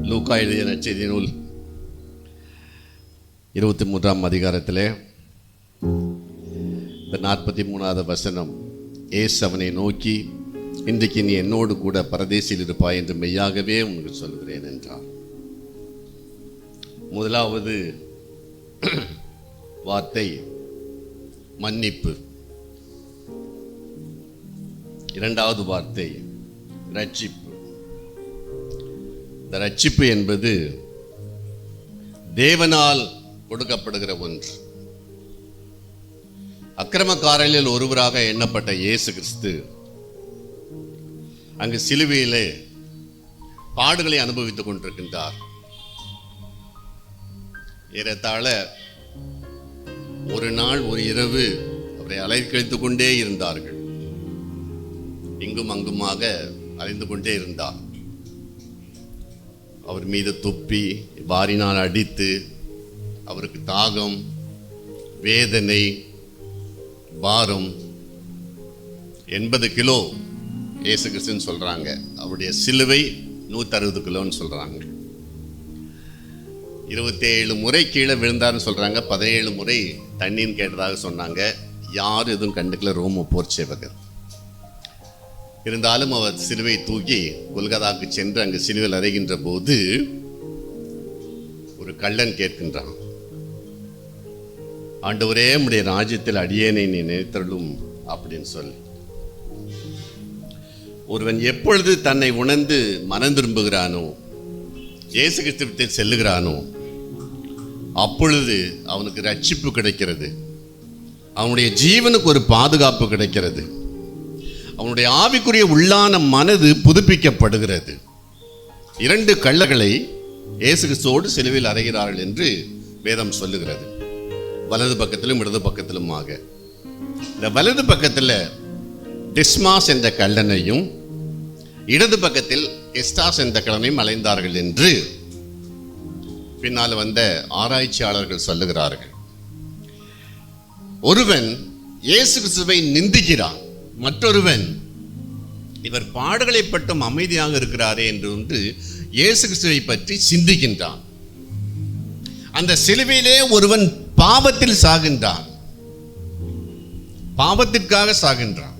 லூக்கா எழுதிய நற்செய்தி நூல் 23ஆம் அதிகாரத்திலே 43வது வசனம், இயேசு அவனை நோக்கி, இன்றைக்கு நீ என்னோடு கூட பரதேசில் இருப்பாய் என்று மெய்யாகவே உனக்கு சொல்கிறேன் என்றார். முதலாவது வார்த்தை மன்னிப்பு, இரண்டாவது வார்த்தை ரட்சிப்பு. இந்த ரட்சிப்பு என்பது தேவனால் கொடுக்கப்படுகிற ஒன்று. அக்கிரமக்காரர்களில் ஒருவராக எண்ணப்பட்ட இயேசு கிறிஸ்து அங்கு சிலுவையிலே பாடுகளை அனுபவித்துக் கொண்டிருக்கின்றார். ஏறத்தாழ ஒரு நாள் ஒரு இரவு அவரை அலைக்கழித்துக் கொண்டே இருந்தார்கள். இங்கும் அங்குமாக அலைந்து கொண்டே இருந்தார். அவர் மீது துப்பி வாரினால் அடித்து, அவருக்கு தாகம், வேதனை, பாரம், 80 கிலோ இயேசு கிறிஸ்துன்னு சொல்றாங்க. அவருடைய சிலுவை 160 கிலோன்னு சொல்றாங்க. 27 முறை கீழே விழுந்தார்னு சொல்றாங்க. 17 முறை தண்ணீர் கேட்டதாக சொன்னாங்க. யாரும் எதுவும் கண்டுக்கல, ரோம போர் சேவகர். இருந்தாலும் அவர் சிலுவை தூக்கி கொல்கதாவுக்கு சென்று அங்கு சிலுவையில் அறைகின்ற போது ஒரு கள்ளன் கேட்கின்றான், ஆண்டவரே, உம்முடைய ராஜ்யத்தில் அடியேனை நீ நினைத்தருளும் அப்படின்னு சொல்லி. ஒருவன் எப்பொழுது தன்னை உணர்ந்து மனம் திரும்புகிறானோ, இயேசு கிறிஸ்துவிடத்தில் செல்லுகிறானோ, அப்பொழுது அவனுக்கு ரட்சிப்பு கிடைக்கிறது. அவனுடைய ஜீவனுக்கு ஒரு பாதுகாப்பு கிடைக்கிறது. அவனுடைய ஆவிக்குரிய உள்ளான மனது புதுப்பிக்கப்படுகிறது. 2 கள்ளர்களை இயேசு கிறிஸ்துவோடு சிலுவையில் அறைகிறார்கள் என்று வேதம் சொல்லுகிறது. வலது பக்கத்திலும் இடது பக்கத்திலுமாக. இந்த வலது பக்கத்தில் டிஸ்மாஸ் என்ற கள்ளனையும், இடது பக்கத்தில் எஸ்டாஸ் என்ற கள்ளனையும் அலைந்தார்கள் என்று பின்னால் வந்த ஆராய்ச்சியாளர்கள் சொல்லுகிறார்கள். ஒருவன் இயேசு கிறிஸ்துவை நிந்திக்கிறான், மற்றொருவன் இவர் பாடுகளை பட்டும் அமைதியாக இருக்கிறாரே என்று இயேசு கிறிஸ்துவை பற்றி சிந்திக்கின்றான். அந்த சிலுவையிலே ஒருவன் பாவத்தில் சாகின்றான், பாவத்திற்காக சாகின்றான்.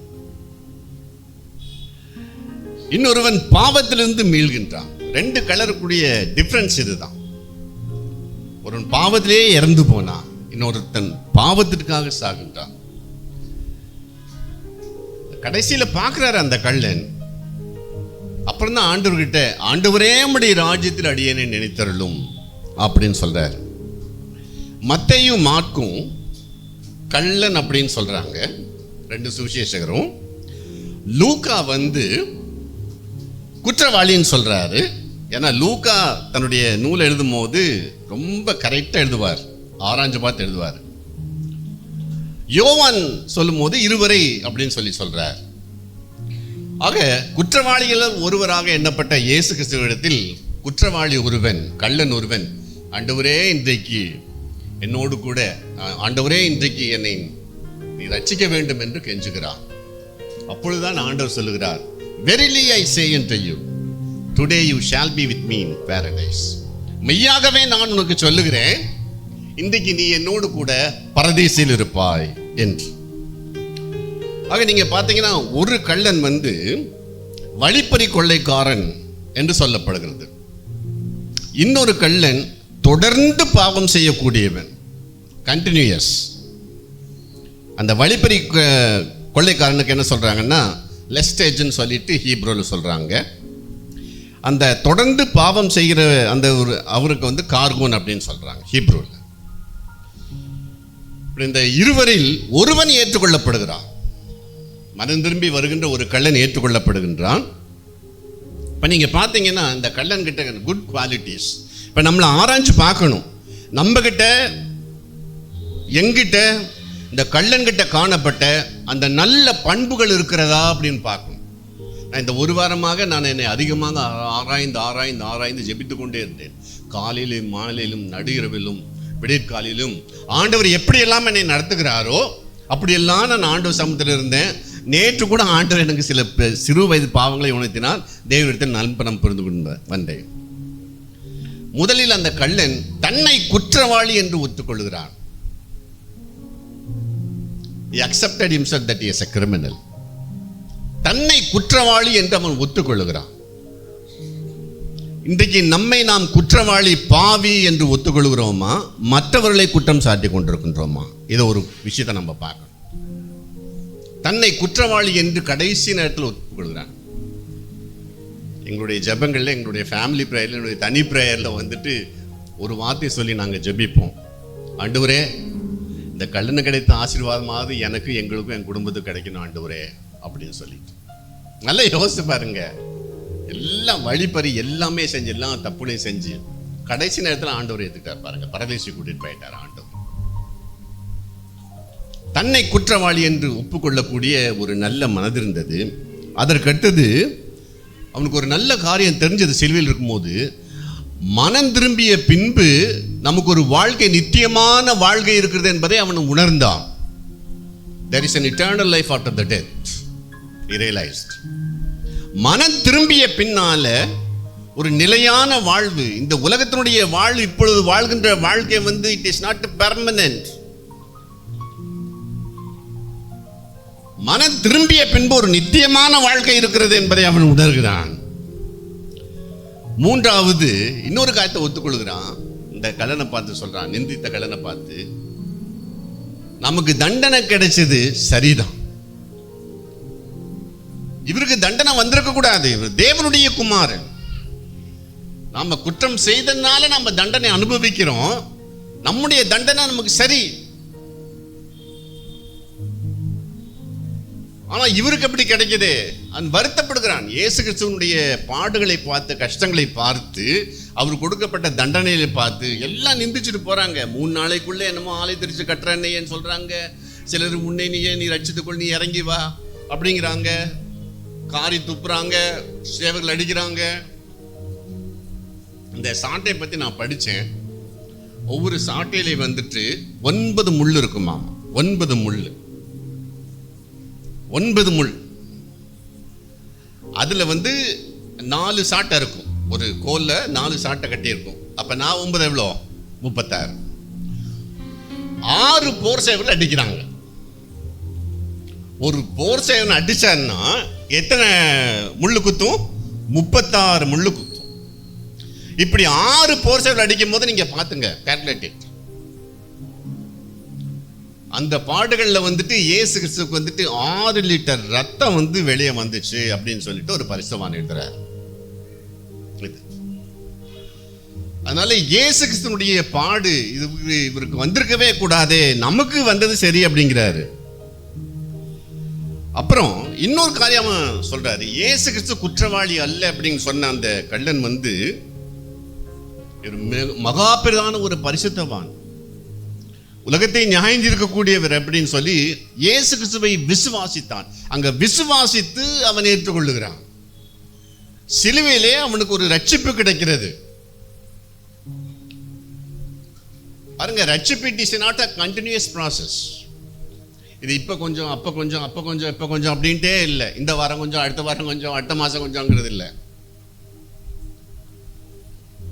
இன்னொருவன் பாவத்திலிருந்து மீள்கின்றான். 2 கலருக்குரிய டிஃபரன்ஸ் இதுதான். ஒருவன் பாவத்திலே இறந்து போனான், இன்னொருத்தன் பாவத்திற்காக சாகின்றான். கடைசியில பார்க்கிறாரு அந்த கள்ளன். அப்புறம் தான் ஆண்டவர்கிட்ட, ஆண்டவரே உம்முடைய ராஜ்யத்தில் அடியேனை நினைத்தருளும் அப்படின்னு சொல்றாரு. மத்தேயும் மார்க்கும் கள்ளன் அப்படின்னு சொல்றாங்க 2 சுவிசேஷகரும். லூக்கா குற்றவாளின்னு சொல்றாரு. ஏன்னா லூக்கா தன்னுடைய நூல் எழுதும் போது ரொம்ப கரெக்டா எழுதுவார், ஆராய்ஞ்சு பார்த்து எழுதுவார். யோவான் சொல்லும் போது இருவரை அப்படின்னு சொல்றார். ஆக குற்றவாளிகள் ஒருவராக எண்ணப்பட்ட இயேசு கிறிஸ்துவிடத்தில் குற்றவாளி ஒருவன், கள்ளன் ஒருவன், ஆண்டவரே இன்றைக்கு என்னோடு கூட, ஆண்டவரே இன்றைக்கு என்னை நீ ரட்சிக்க வேண்டும் என்று கெஞ்சுகிறான். அப்பொழுதுதான் ஆண்டவர் சொல்லுகிறார், Verily I say unto you, today you shall be with me in paradise. மெய்யாகவே நான் உனக்கு சொல்லுகிறேன், இன்றைக்கு நீ என்னோடு கூட பரதேசில் இருப்பாய் என்று. ஆக நீங்க பார்த்தீங்கன்னா ஒரு கள்ளன் வழிப்பறி கொள்ளைக்காரன் என்று சொல்லப்படுகிறது. இன்னொரு கள்ளன் தொடர்ந்து பாவம் செய்யக்கூடியவன், கண்டினியூயஸ். அந்த வழிப்பறி கொள்ளைக்காரனுக்கு என்ன சொல்றாங்கன்னா லெஸ்டேஜ்னு சொல்லிட்டு ஹீப்ரோவில் சொல்றாங்க. அந்த தொடர்ந்து பாவம் செய்கிற அந்த அவருக்கு கார்கோன் அப்படின்னு சொல்றாங்க ஹீப்ரோவில். இந்த இருவரில் ஒருவன் ஏற்றுக்கொள்ளப்படுகிறான். மனம் திரும்பி வருகின்ற ஒரு கள்ளன் ஏற்றுக்கொள்ளப்படுகின்றான். இப்போ நீங்கள் பார்த்தீங்கன்னா இந்த கள்ளன் கிட்ட குட் குவாலிட்டிஸ் இப்போ நம்மளை ஆராய்ச்சி பார்க்கணும். நம்ம கிட்ட எங்கிட்ட இந்த கள்ளன்கிட்ட காணப்பட்ட அந்த நல்ல பண்புகள் இருக்கிறதா அப்படின்னு பார்க்கணும். நான் இந்த ஒரு வாரமாக நான் என்னை அதிகமாக ஆராய்ந்து ஜெபித்து கொண்டே இருந்தேன். காலையிலும் மாலையிலும் நடுஇரவிலும் விடியற்காலிலும் ஆண்டவர் எப்படியெல்லாம் என்னை நடத்துகிறாரோ அப்படியெல்லாம் நான் ஆண்டவர் சமூகத்தில் இருந்தேன். நேற்று கூட ஆண்டவர் எனக்கு சில சிறு வயது பாவங்களை உணர்த்தினால் தேவனிடத்தில் நல்பணம் புரிந்து கொண்டு வந்தேன். முதலில் அந்த கள்ளன் தன்னை குற்றவாளி என்று ஒத்துக்கொள்கிறான். He accepted himself that he is a criminal. தன்னை குற்றவாளி என்று அவன் ஒத்துக்கொள்கிறான். இன்றைக்கு நம்மை நாம் குற்றவாளி, பாவி என்று ஒத்துக்கொள்கிறோமா, மற்றவர்களை குற்றம் சாட்டி கொண்டிருக்கின்றோமா? இதை ஒரு விஷயத்தை நம்ம பார்க்கணும். தன்னை குற்றவாளி என்று கடைசி நேரத்தில் ஒத்துக்கொள்கிறான். எங்களுடைய ஜெபங்களில், எங்களுடைய ஃபேமிலி ப்ரேயரில், எங்களுடைய தனி ப்ரேயரில் வந்துட்டு ஒரு வார்த்தை சொல்லி நாங்கள் ஜெபிப்போம். ஆண்டவரே, இந்த கள்ளனு கிடைத்த ஆசீர்வாதமாவது எனக்கு, எங்களுக்கும், என் குடும்பத்துக்கு கிடைக்கணும் ஆண்டவரே அப்படின்னு சொல்லிட்டு. நல்லா யோசிச்சு பாருங்க. எல்லாம் வழிப்பறி எல்லாமே செஞ்சு, எல்லாம் தப்புலையும் செஞ்சு கடைசி நேரத்தில் ஆண்டவர் ஏற்றுக்கிட்டார் பாருங்க. பரதேசி கூட்டிட்டு போயிட்டார் ஆண்டவர். தன்னை குற்றவாளி என்று ஒப்புக்கொள்ளக்கூடிய ஒரு நல்ல மனது இருந்தது. அதற்கடுத்தது அவனுக்கு ஒரு நல்ல காரியம் தெரிஞ்சது. சிலுவையில் இருக்கும்போது மனம் திரும்பிய பின்பு நமக்கு ஒரு வாழ்க்கை, நித்தியமான வாழ்க்கை இருக்கிறது என்பதை அவன் உணர்ந்தான். There is an eternal life after the death. He realized. மனம் திரும்பிய பின்னால ஒரு நிலையான வாழ்வு, இந்த உலகத்தினுடைய வாழ்வு, இப்பொழுது வாழ்கின்ற வாழ்க்கை வந்து it is not permanent. மனம் திரும்பிய பின்பு ஒரு நித்தியமான வாழ்க்கை இருக்கிறது என்பதை அவன் உணர்கிறான். மூன்றாவது இன்னொரு காரியத்தை ஒத்துக்கொள்கிறான். இந்த கள்ளனை பார்த்து சொல்றான், நிந்தித்த கள்ளனை பார்த்து, நமக்கு தண்டனை கிடைச்சது சரிதான், இவருக்கு தண்டனை வந்திருக்க கூடாது, இவர் தேவனுடைய குமாரன், நாம குற்றம் செய்ததுனால நம்ம தண்டனை அனுபவிக்கிறோம், நம்முடைய தண்டனை நமக்கு சரி. ஆனா இவருக்கு எப்படி கிடைக்குது? அவன் வருத்தப்படுகிறான். இயேசு கிறிஸ்துவனுடைய பாடுகளை பார்த்து, கஷ்டங்களை பார்த்து, அவர் கொடுக்கப்பட்ட தண்டனையை பார்த்து எல்லாம் நிந்திச்சுட்டு போறாங்க. 3 நாளைக்குள்ள என்னமோ ஆலை திரிச்சு கட்டுறேன்னு சொல்றாங்க. சிலர் முன்னே நீ ரட்சித்துக்கொள், நீ இறங்கி வா அப்படிங்கிறாங்க. காரி துப்புறாங்க, சேவர்கள் அடிக்கிறாங்க. இந்த சாட்டை பத்தி நான் படிச்சேன். ஒவ்வொரு சாட்டையிலே வந்துட்டு 9 முள் இருக்குமாம். 9 முள், 9 முள். அதுல வந்து 4 சாட்டை இருக்கும். ஒரு கோல்ல 4 சாட்டை கட்டி இருக்கும். அப்ப நான் 9 எவ்வளோ? 36. 6 போர் சேவர்கள் அடிக்கிறாங்க. ஒரு போர் சேவன் அடிச்சாருன்னா எத்தனை முள்ளு குத்தும்? 36 முள்ளு குத்தும். இப்படி 6 போர் சேவல் அடிக்கும் போது நீங்க பாத்துங்க, கால்குலேட். அந்த பாடுகள்ல வந்துட்டு இயேசு கிறிஸ்துவுக்கு வந்துட்டு 6 லிட்டர் ரத்தம் வந்து வெளியே வந்துச்சு அப்படின்னு சொல்லிட்டு ஒரு பரிசுத்தவான் எழுதுறார். அதனால இயேசு கிறிஸ்துனுடைய பாடு இவருக்கு வந்திருக்கவே கூடாதே, நமக்கு வந்தது சரி அப்படிங்கிறாரு. அப்புறம் இன்னொரு காரியம் சொல்றாரு. இயேசு கிறிஸ்து குற்றவாளி அல்ல அப்படின்னு சொன்ன அந்த கள்ளன் வந்து மகா பெரிதான ஒரு பரிசுத்தவான், உலகத்தை நியாயந்திருக்கக்கூடியவர் அப்படின்னு சொல்லி இயேசு கிறிஸ்துவை விசுவாசித்தான். அங்க விசுவாசித்து அவன் ஏற்றுக்கொள்ளுகிறான். சிலுவையிலே அவனுக்கு ஒரு ரட்சிப்பு கிடைக்கிறது. பாருங்க, ரட்சிப்பு it is not a continuous process. இது இப்ப கொஞ்சம், அப்ப கொஞ்சம், அப்ப கொஞ்சம், இப்ப கொஞ்சம் அப்படின்ட்டே இல்லை. இந்த வாரம் கொஞ்சம், அடுத்த வாரம் கொஞ்சம், அடுத்த மாசம் கொஞ்சம்ங்கிறது இல்லை.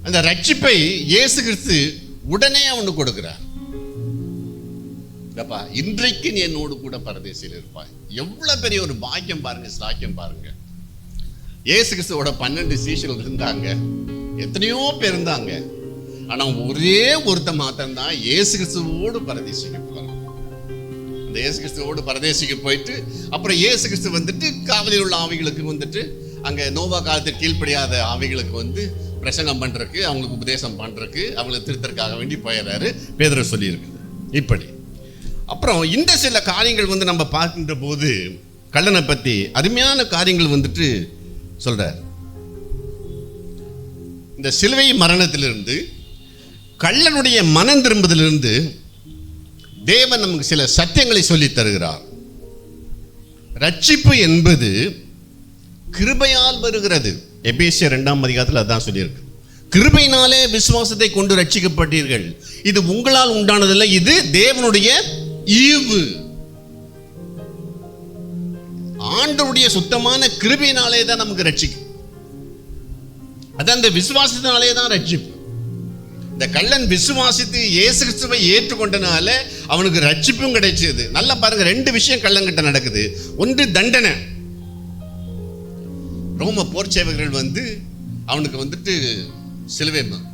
அந்த ரட்சிப்பை இயேசு கிறிஸ்து உடனே அவனுக்கு கொடுக்கிறார். இன்றைக்கு நீ என்னோடு கூட பரதேசியில் இருப்பாய். எவ்வளவு பெரிய ஒரு பாக்கியம் பாருங்க, சாக்கியம் பாருங்க. இயேசு கிறிஸ்துவோட 12 சீஷர்கள் இருந்தாங்க, எத்தனையோ பேர் இருந்தாங்க. ஆனா ஒரே ஒருத்த மாத்திரம் தான் இயேசு கிறிஸ்துவோடு பரதேசிக்கு போறாங்க. அந்த இயேசு கிறிஸ்துவோடு பரதேசிக்கு போயிட்டு அப்புறம் இயேசு கிறிஸ்து வந்துட்டு காவலில் உள்ள ஆவிகளுக்கு வந்துட்டு அங்க நோவா காலத்தில் கீழ்ப்படியாத ஆவிகளுக்கு வந்து பிரசங்கம் பண்றதுக்கு, அவங்களுக்கு உபதேசம் பண்றதுக்கு, அவங்களை திருத்தறதுக்காக வேண்டி போயிடுறாரு. பேதுரு சொல்லி இருக்குது இப்படி. அப்புறம் இந்த சில காரியங்கள் வந்து நம்ம பார்க்கின்ற போது கள்ளனை பத்தி அருமையான காரியங்கள் வந்துட்டு சொல்றார். இந்த சிலுவை மரணத்திலிருந்து, கள்ளனுடைய மனம் திரும்புதலிருந்து தேவன் நமக்கு சில சத்தியங்களை சொல்லி தருகிறார். ரட்சிப்பு என்பது கிருபையால் வருகிறது. எபேசியர் 2ஆம் அதிகாரத்தில் அதான் சொல்லியிருக்கு. கிருபையினாலே விசுவாசத்தை கொண்டு ரட்சிக்கப்பட்டீர்கள். இது உங்களால் உண்டானதில்லை, இது தேவனுடைய ஈவு. ஆண்டவருடைய சுத்தமான கிருபையினாலே தான் நமக்கு ரட்சிக்கும். அது அந்த விசுவாசத்தினாலே தான் ரட்சிப்பு. இந்த கள்ளன் விசுவாசித்து இயேசு கிறிஸ்துவை ஏற்றுக்கொண்டனால அவனுக்கு ரட்சிப்பும் கிடைச்சது. நல்லா பாருங்க, ரெண்டு விஷயம் கள்ளங்கிட்ட நடக்குது. ஒன்று தண்டனை. ரோம போர் சேவகர்கள் அவனுக்கு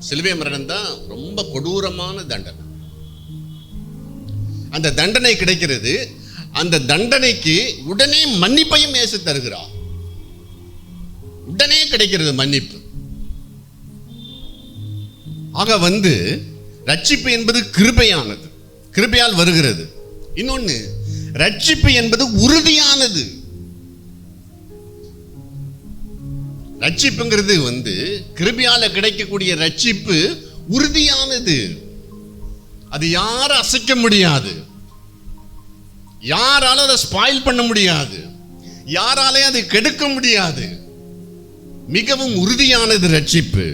சிலுவை மரணம் தான் ரொம்ப கொடூரமான தண்டனை. அந்த தண்டனை கிடைக்கிறது. அந்த தண்டனைக்கு உடனே மன்னிப்பையும் இயேசு தருகிறார். உடனே கிடைக்கிறது மன்னிப்பு. ஆக ரட்சிப்பு என்பது கிருபையானது, கிருபையால் வருகிறது. இன்னொன்னு, ரட்சிப்பு என்பது உறுதியானது. ரட்சிப்புங்கிறது கிருபையால கிடைக்கக்கூடிய ரட்சிப்பு உறுதியானது. அது யாரும் அசைக்க முடியாது, யாராலும் அதை ஸ்பாயில் பண்ண முடியாது, யாராலையும் அதை கெடுக்க முடியாது. மிகவும் உறுதியானது ரட்சிப்பு.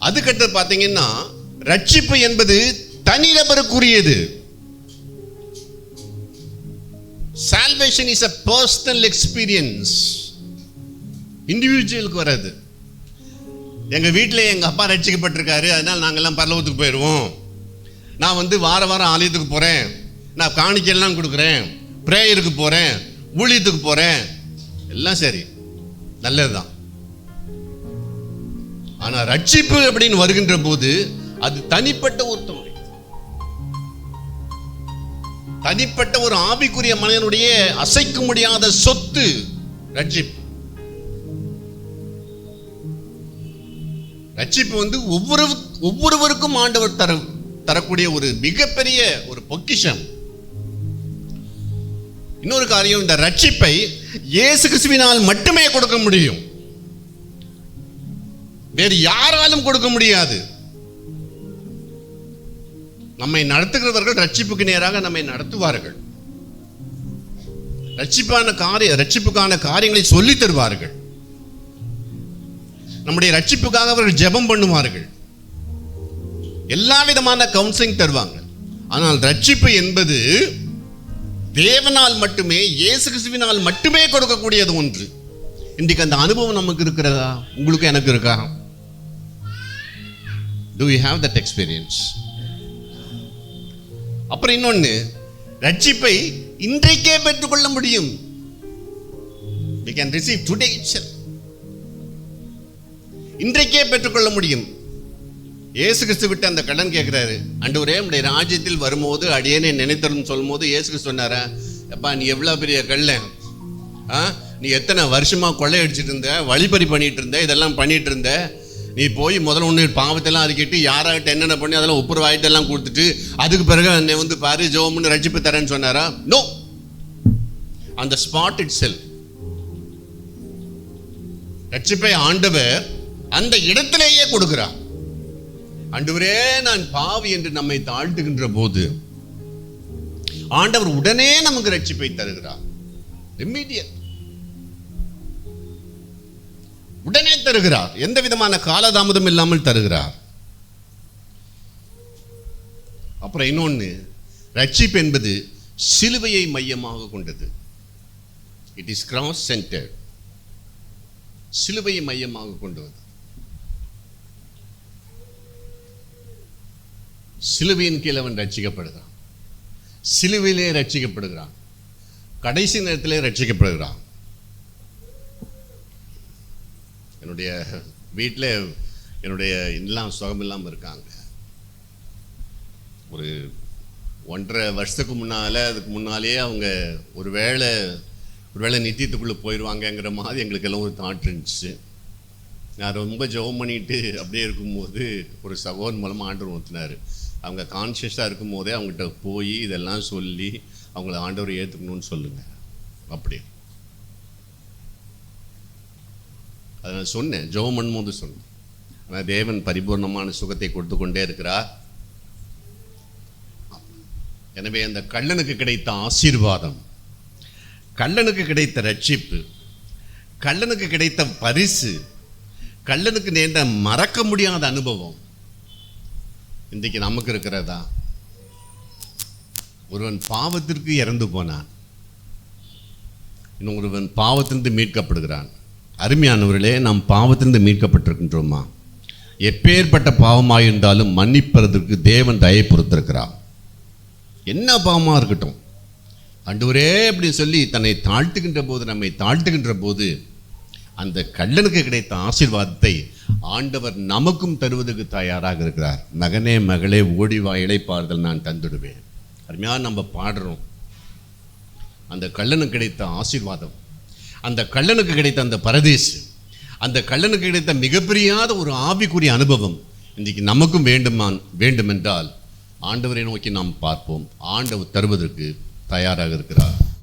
அதுக்கடுத்து பார்த்தீங்கன்னா, ரட்சிப்பு என்பது தனிநபருக்குரியது. Salvation is a personal experience. இண்டிவிஜுவலுக்கு வராது. எங்க வீட்டில் எங்க அப்பா ரட்சிக்கப்பட்டிருக்காரு, அதனால நாங்கெல்லாம் பரலோகத்துக்கு போயிடுவோம். நான் வார வாரம் ஆலயத்துக்கு போறேன், நான் காணிக்கையெல்லாம் கொடுக்குறேன், பிரேயருக்கு போறேன், ஊழியத்துக்கு போறேன், எல்லாம் சரி, நல்லதுதான். ஆனா ரட்சிப்பு அப்படின்னு வருகின்ற போது அது தனிப்பட்ட ஒருத்தவங்க, தனிப்பட்ட ஒரு ஆவிக்குரிய மனிதனுடைய அசைக்க முடியாத சொத்து ரட்சிப்பு. ரட்சிப்பு ஒவ்வொருவருக்கும் ஆண்டவர் தரக்கூடிய ஒரு மிகப்பெரிய ஒரு பொக்கிஷம். இன்னொரு காரியம், இந்த ரட்சிப்பை இயேசு கிறிஸ்துவினால் மட்டுமே கொடுக்க முடியும், வேறு யாராலும் கொடுக்க முடியாது. நம்மை நடத்துகிறவர்கள் ரட்சிப்புக்கு நேராக நம்மை நடத்துவார்கள். ரட்சிப்புக்கான காரியங்களை சொல்லி தருவார்கள். நம்முடைய ரட்சிப்புக்காக அவர்கள் ஜெபம் பண்ணுவார்கள். எல்லா விதமான கவுன்சிலிங் தருவாங்க. ஆனால் ரட்சிப்பு என்பது தேவனால் மட்டுமே, இயேசு கிறிஸ்துவினால் மட்டுமே கொடுக்கக்கூடியது ஒன்று. இன்றைக்கு அந்த அனுபவம் நமக்கு இருக்கிறதா? உங்களுக்கு எனக்கு இருக்கா? Do you have that experience? அப்புறம் இன்னொன்னு, ரட்சிப்பை இன்றைக்கே பெற்றுக்கொள்ள முடியும். We can receive today itself. இன்றைக்கே பெற்றுக்கொள்ள முடியும். இயேசு கிறிஸ்து விட்டு அந்த கடன் கேட்கிறாரு, ஆண்டவரே உம்முடைய ராஜ்யத்தில் வரும்போது அடியேனை நினைத்தருன்னு சொல்லும் போது இயேசு கிறிஸ்து சொன்னாரா, அப்பா நீ எவ்வளவு பெரிய கள்ளன், நீ எத்தனை வருஷமா கொள்ளையடிச்சிட்டு இருந்த, வழிபறி பண்ணிட்டு இருந்த, இதெல்லாம் பண்ணிட்டு இருந்த, நீ போய் முதல்ல ஒன்று பாவத்தெல்லாம் அறிக்கிட்டு யாராகிட்ட என்னென்ன பண்ணி அதெல்லாம் ஒப்புரவாயிட்டெல்லாம் கொடுத்துட்டு அதுக்கு பிறகு என்னை பாரு ஜோம்னு ரட்சிப்பு தரேன்னு சொன்னாரா? நோ, அந்த ஸ்பாட் இட் செல்ஃப் ரட்சிப்பை ஆண்டவர் அந்த இடத்திலேயே கொடுக்கிறார். ஆண்டவரே நான் பாவி என்று நம்மை தாழ்த்துகின்ற போது ஆண்டவர் உடனே நமக்கு ரட்சிப்பை தருகிறார். இம்மீடியட், உடனே தருகிறார். எந்த விதமான காலதாமதம் இல்லாமல் தருகிறார். அப்புறம் இன்னொன்னு, ரட்சிப்பு என்பது சிலுவையை மையமாக கொண்டது. It is cross centred. சிலுவையை மையமாக கொண்டது. சிலுவையின் கீழ் அவன் ரட்சிக்கப்படுகிறான். சிலுவையிலே ரட்சிக்கப்படுகிறான். கடைசி நேரத்திலே ரட்சிக்கப்படுகிறான். என்னுடைய வீட்டில் என்னுடைய எல்லாம் சுகம் இல்லாமல் இருக்காங்க. ஒரு 1.5 வருஷத்துக்கு அதுக்கு முன்னாலேயே அவங்க ஒருவேளை நித்தியத்துக்குள்ளே போயிடுவாங்கங்கிற மாதிரி எங்களுக்கு எல்லாம் ஒரு தாட் இருந்துச்சு. நான் ரொம்ப ஜெபம் பண்ணிட்டு அப்படியே இருக்கும்போது ஒரு சகோதரன் மூலமாக ஆண்டவர் ஊற்றினார். அவங்க கான்ஷியஸாக இருக்கும் போதே அவங்ககிட்ட போய் இதெல்லாம் சொல்லி அவங்கள ஆண்டவர் ஏற்றுக்கணும்னு சொல்லுங்கள் அப்படி. அதை நான் சொன்னேன், ஜெபம் பண்ணும்போது சொன்னேன். ஆனால் தேவன் பரிபூர்ணமான சுகத்தை கொடுத்து கொண்டே இருக்கிறார். எனவே அந்த கள்ளனுக்கு கிடைத்த ஆசீர்வாதம், கள்ளனுக்கு கிடைத்த ரட்சிப்பு, கள்ளனுக்கு கிடைத்த பரிசு, கள்ளனுக்கு நேர்ந்த மறக்க முடியாத அனுபவம் இன்றைக்கு நமக்கு இருக்கிறதா? ஒருவன் பாவத்திற்கு இறந்து போனான், இன்னொருவன் பாவத்திலிருந்து மீட்கப்படுகிறான். அருமையானவர்களே, நாம் பாவத்திலிருந்து மீட்கப்பட்டிருக்கின்றோமா? எப்பேற்பட்ட பாவமாயிருந்தாலும் மன்னிப்பதற்கு தேவன் தயை பொறுத்திருக்கிறார். என்ன பாவமாக இருக்கட்டும், ஆண்டவரே அப்படின்னு சொல்லி தன்னை தாழ்த்துகின்ற போது, நம்மை தாழ்த்துகின்ற போது, அந்த கள்ளனுக்கு கிடைத்த ஆசீர்வாதத்தை ஆண்டவர் நமக்கும் தருவதற்கு தயாராக இருக்கிறார். மகனே மகளே ஓடிவா, இளைப்பாறுதல் நான் தந்துடுவேன். அருமையாக நம்ம பாடுறோம். அந்த கள்ளனுக்கு கிடைத்த ஆசீர்வாதம், அந்த கள்ளனுக்கு கிடைத்த அந்த பரதேசு, அந்த கள்ளனுக்கு கிடைத்த மிகப்பெரியாத ஒரு ஆவிக்குரிய அனுபவம் இன்றைக்கு நமக்கும் வேண்டுமென்றால் ஆண்டவரை நோக்கி நாம் பார்ப்போம். ஆண்டவர் தருவதற்கு தயாராக இருக்கிறார்.